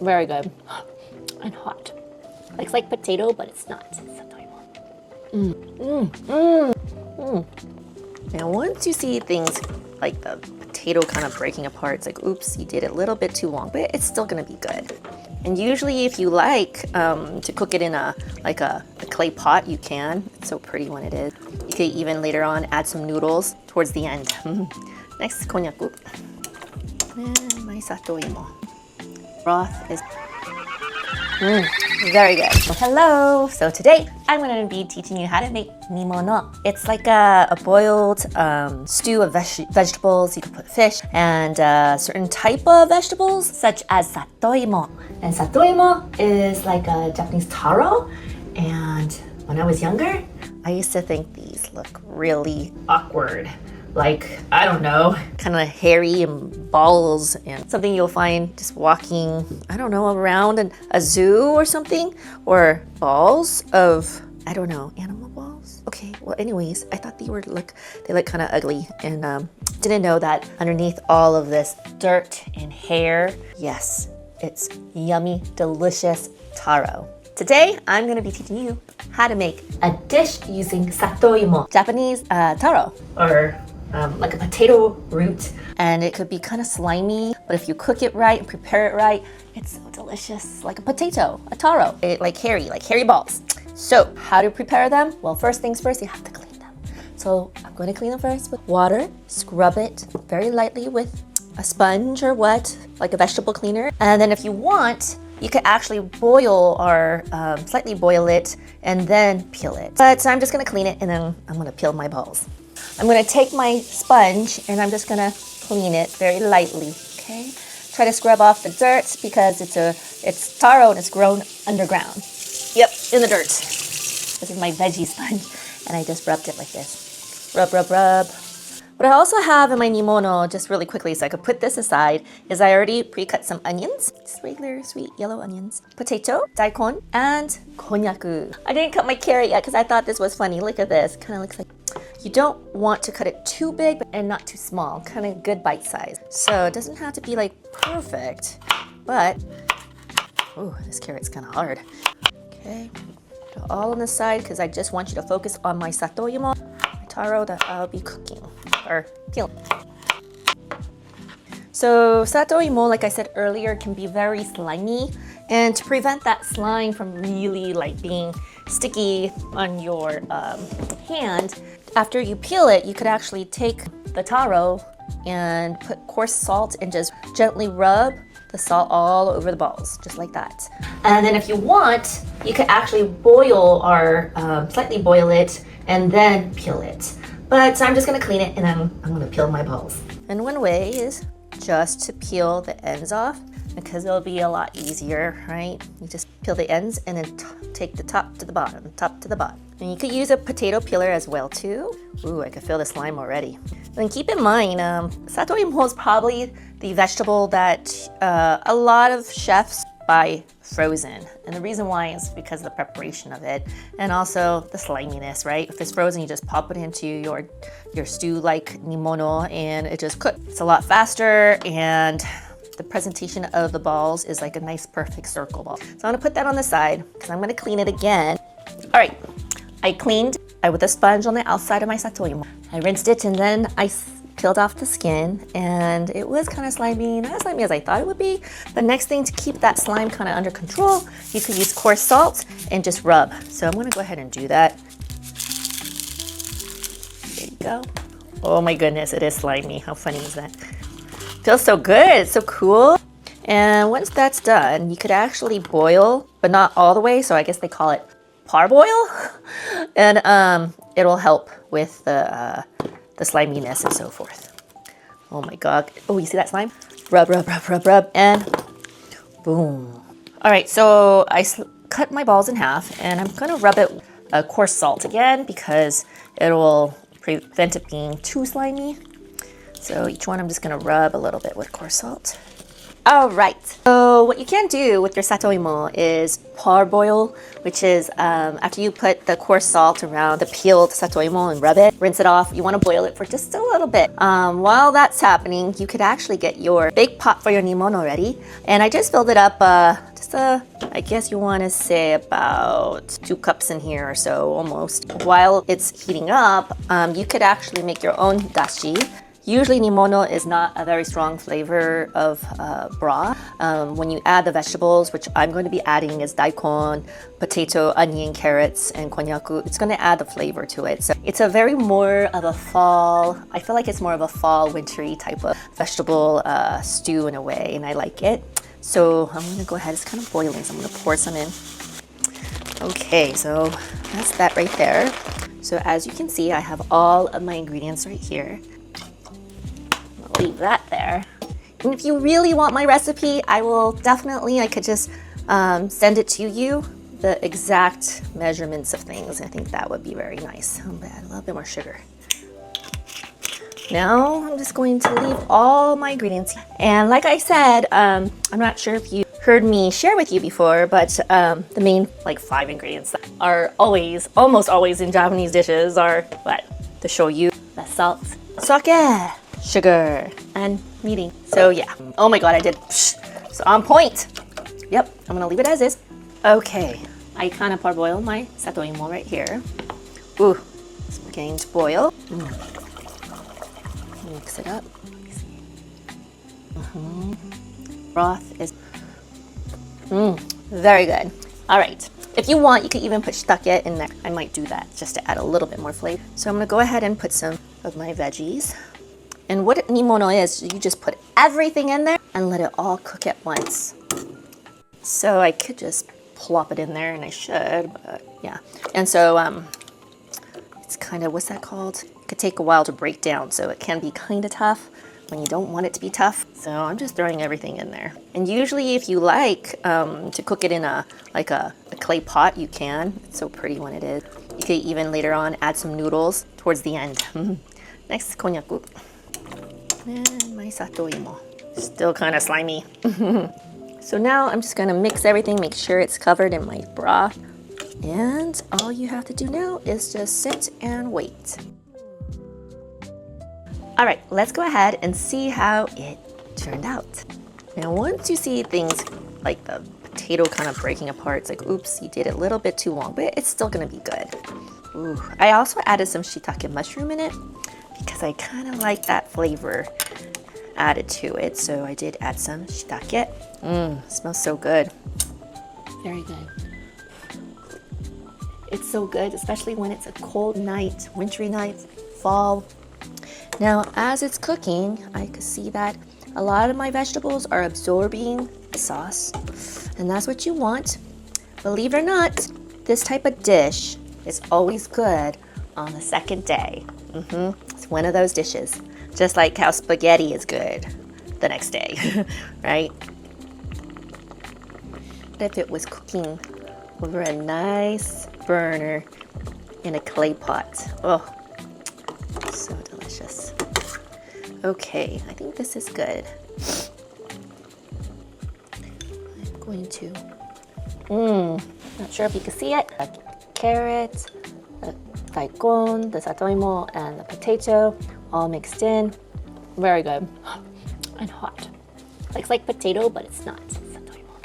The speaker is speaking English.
Very good. And hot. It's like potato, but it's not. It's satoimo. Now, once you see things like the potato kind of breaking apart, it's like, oops, you did it a little bit too long, but it's still gonna be good. And usually if you like to cook it in a clay pot, you can. It's so pretty when it is. You could even later on add some noodles towards the end. Next, konnyaku. And my satoimo. Broth is very good. Hello! So today I'm going to be teaching you how to make Nimono. It's like a boiled stew of vegetables. You can put fish and certain type of vegetables such as satoimo. And satoimo is like a Japanese taro. And when I was younger, I used to think these look really awkward. Like, I don't know, kind of hairy and balls and something you'll find just walking, I don't know, around a zoo or something, or balls of, I don't know, animal balls? Okay, well anyways, I thought they look kind of ugly and didn't know that underneath all of this dirt and hair, yes, it's yummy, delicious taro. Today, I'm gonna be teaching you how to make a dish using satoimo, Japanese taro, or like a potato root, and it could be kind of slimy, but if you cook it right and prepare it right, it's so delicious, like a potato, a taro, like hairy balls. So how to prepare them? Well, first things first, you have to clean them. So I'm going to clean them first with water, scrub it very lightly with a sponge or what, like a vegetable cleaner. And then if you want, you could actually boil or slightly boil it and then peel it. But I'm just gonna clean it and then I'm gonna peel my balls. I'm gonna take my sponge and I'm just gonna clean it very lightly, okay? Try to scrub off the dirt because it's taro and it's grown underground. Yep, in the dirt. This is my veggie sponge and I just rubbed it like this. Rub, rub, rub. What I also have in my Nimono, just really quickly so I could put this aside, is I already pre-cut some onions, just regular sweet yellow onions, potato, daikon, and konnyaku. I didn't cut my carrot yet because I thought this was funny. Look at this, kind of looks like, you don't want to cut it too big and not too small, kind of good bite size. So it doesn't have to be like perfect, but, oh, this carrot's kind of hard. Okay, put it all on the side because I just want you to focus on my satoimo, taro that I'll be cooking or peeling. So satoimo, like I said earlier, can be very slimy, and to prevent that slime from really like being sticky on your hand, after you peel it, you could actually take the taro and put coarse salt and just gently rub the salt all over the balls, just like that. And then if you want, you could actually boil or slightly boil it and then peel it. But so I'm just gonna clean it and then I'm gonna peel my balls. And one way is just to peel the ends off because it'll be a lot easier, right? You just peel the ends and then take the top to the bottom, top to the bottom. And you could use a potato peeler as well too. Ooh, I can feel the slime already. And keep in mind, satoimo is probably the vegetable that a lot of chefs buy frozen. And the reason why is because of the preparation of it and also the sliminess, right? If it's frozen, you just pop it into your stew like Nimono and it just cooks. It's a lot faster and the presentation of the balls is like a nice perfect circle ball. So I'm gonna put that on the side because I'm gonna clean it again. All right, I cleaned with a sponge on the outside of my satoimo. I rinsed it and then I peeled off the skin and it was kind of slimy, not as slimy as I thought it would be. The next thing to keep that slime kind of under control, you could use coarse salt and just rub. So I'm gonna go ahead and do that. There you go. Oh my goodness, it is slimy. How funny is that? Feels so good, it's so cool. And once that's done, you could actually boil, but not all the way, so I guess they call it parboil. And it'll help with the sliminess and so forth. Oh my God. Oh, you see that slime? Rub, rub, rub, rub, rub, and boom. All right, so I cut my balls in half and I'm gonna rub it with coarse salt again because it will prevent it being too slimy. So each one I'm just gonna rub a little bit with coarse salt. All right, so what you can do with your satoimo is parboil, which is after you put the coarse salt around the peeled satoimo and rub it, rinse it off. You want to boil it for just a little bit. While that's happening, you could actually get your big pot for your nimono ready. And I just filled it up, I guess you want to say about 2 cups in here or so, almost. While it's heating up, you could actually make your own dashi. Usually Nimono is not a very strong flavor of broth. When you add the vegetables, which I'm going to be adding is daikon, potato, onion, carrots, and konnyaku, it's going to add the flavor to it. So it's a very more of a fall, I feel like it's more of a fall wintry type of vegetable stew in a way, and I like it. So I'm going to go ahead, it's kind of boiling, so I'm going to pour some in. Okay, so that's that right there. So as you can see, I have all of my ingredients right here. Leave that there. And if you really want my recipe, I could just send it to you, the exact measurements of things. I think that would be very nice. I'll add a little bit more sugar. Now I'm just going to leave all my ingredients. And like I said, I'm not sure if you heard me share with you before, but the main 5 ingredients that are almost always in Japanese dishes are what? The shoyu, the salt, sake, sugar, and mirin. So yeah. Oh my god, I did. So on point. Yep, I'm gonna leave it as is. Okay, I kind of parboiled my satoimo right here. Ooh, it's beginning to boil. Mix it up. Broth is very good. All right. If you want, you could even put shiitake in there. I might do that just to add a little bit more flavor. So I'm gonna go ahead and put some of my veggies. And what Nimono is, you just put everything in there and let it all cook at once. So I could just plop it in there, and I should, but yeah. And so it's kind of, what's that called? It could take a while to break down, so it can be kind of tough when you don't want it to be tough. So I'm just throwing everything in there. And usually if you like to cook it in a clay pot, you can. It's so pretty when it is. You could even later on add some noodles towards the end. Next, konnyaku. And my satoimo. Still kind of slimy. So now I'm just gonna mix everything, make sure it's covered in my broth. And all you have to do now is just sit and wait. All right, let's go ahead and see how it turned out. Now, once you see things like the potato kind of breaking apart, it's like, oops, you did it a little bit too long, but it's still gonna be good. Ooh, I also added some shiitake mushroom in it because I kind of like that flavor added to it. So I did add some shiitake. Smells so good. Very good. It's so good, especially when it's a cold night, wintry night, fall. Now, as it's cooking, I can see that a lot of my vegetables are absorbing the sauce, and that's what you want. Believe it or not, this type of dish is always good on the second day. It's one of those dishes, just like how spaghetti is good the next day, right? But if it was cooking over a nice burner in a clay pot, oh, so delicious. Okay, I think this is good. I'm going to, not sure if you can see it. The carrot, the daikon, the satoimo, and the potato all mixed in. Very good. And hot. Looks like potato, but it's not. It's satoimo.